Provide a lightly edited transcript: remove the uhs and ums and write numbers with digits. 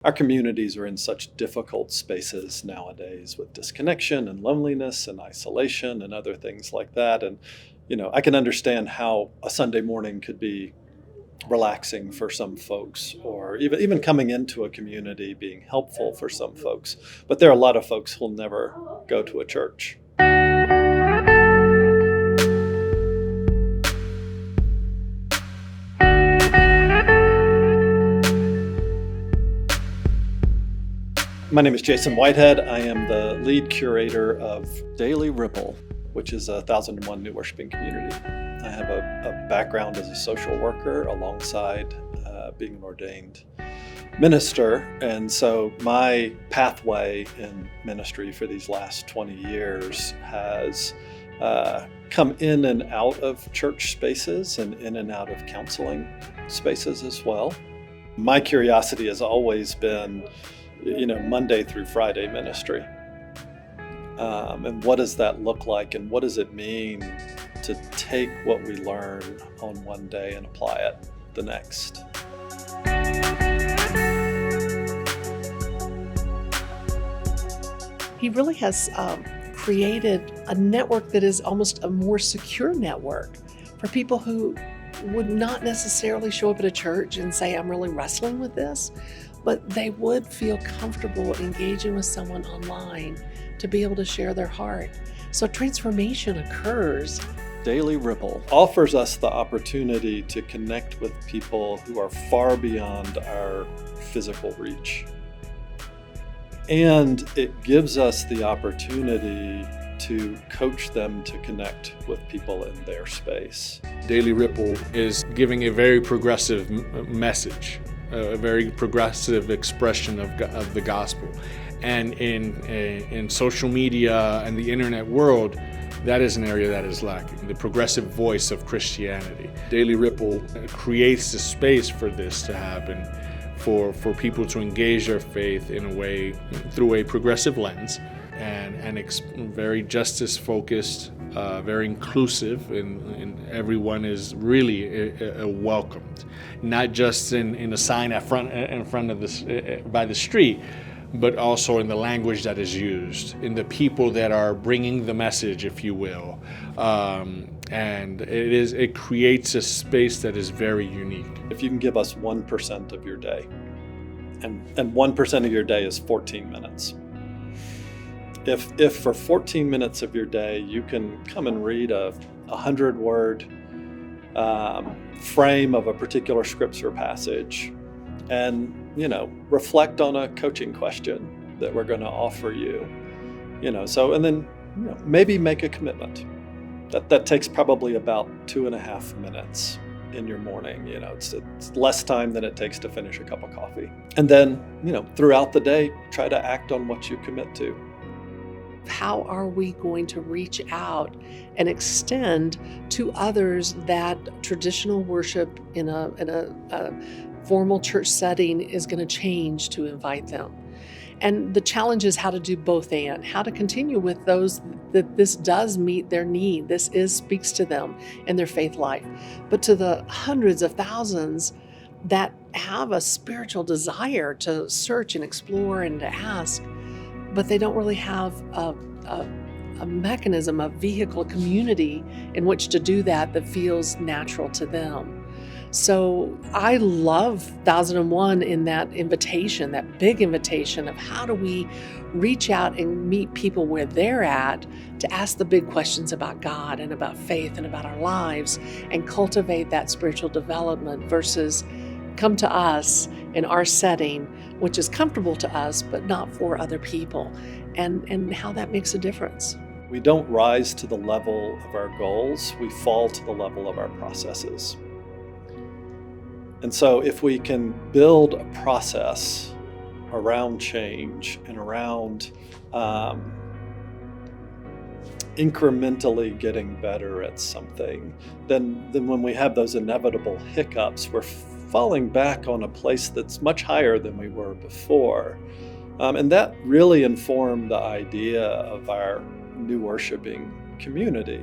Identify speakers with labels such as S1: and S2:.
S1: Our communities are in such difficult spaces nowadays with disconnection and loneliness and isolation and other things like that. And, I can understand how a Sunday morning could be relaxing for some folks, or even coming into a community being helpful for some folks. But there are a lot of folks who'll never go to a church. My name is Jason Whitehead. I am the lead curator of Daily Ripple, which is a 1001 New Worshiping Community. I have a background as a social worker alongside being an ordained minister. And so my pathway in ministry for these last 20 years has come in and out of church spaces and in and out of counseling spaces as well. My curiosity has always been Monday through Friday ministry. And what does that look like, and what does it mean to take what we learn on one day and apply it the next?
S2: He really has created a network that is almost a more secure network for people who would not necessarily show up at a church and say, I'm really wrestling with this, but they would feel comfortable engaging with someone online to be able to share their heart. So transformation occurs.
S1: Daily Ripple offers us the opportunity to connect with people who are far beyond our physical reach. And it gives us the opportunity to coach them to connect with people in their space.
S3: Daily Ripple is giving a very progressive message, a very progressive expression of the gospel. And in social media and the internet world, that is an area that is lacking, the progressive voice of Christianity. Daily Ripple creates the space for this to happen, for people to engage their faith in a way through a progressive lens, and very justice-focused, very inclusive, and everyone is really welcomed. Not just in a sign in front of this by the street, but also in the language that is used, in the people that are bringing the message, if you will. And it creates a space that is very unique.
S1: If you can give us 1% of your day, and 1% of your day is 14 minutes. If for 14 minutes of your day you can come and read a 100-word frame of a particular scripture passage, and reflect on a coaching question that we're going to offer you, and then maybe make a commitment. That takes probably about 2.5 minutes in your morning. It's less time than it takes to finish a cup of coffee. And then, throughout the day, try to act on what you commit to.
S2: How are we going to reach out and extend to others that traditional worship in a formal church setting is going to change to invite them? And the challenge is how to do both, and how to continue with those that this does meet their need. This speaks to them in their faith life. But to the hundreds of thousands that have a spiritual desire to search and explore and to ask, but they don't really have a mechanism, a vehicle, a community in which to do that feels natural to them. So I love 1001 in that invitation, that big invitation of how do we reach out and meet people where they're at to ask the big questions about God and about faith and about our lives, and cultivate that spiritual development versus come to us in our setting, which is comfortable to us, but not for other people, and how that makes a difference.
S1: We don't rise to the level of our goals, we fall to the level of our processes. And so if we can build a process around change and around incrementally getting better at something, then when we have those inevitable hiccups, we're falling back on a place that's much higher than we were before. And that really informed the idea of our new worshiping community.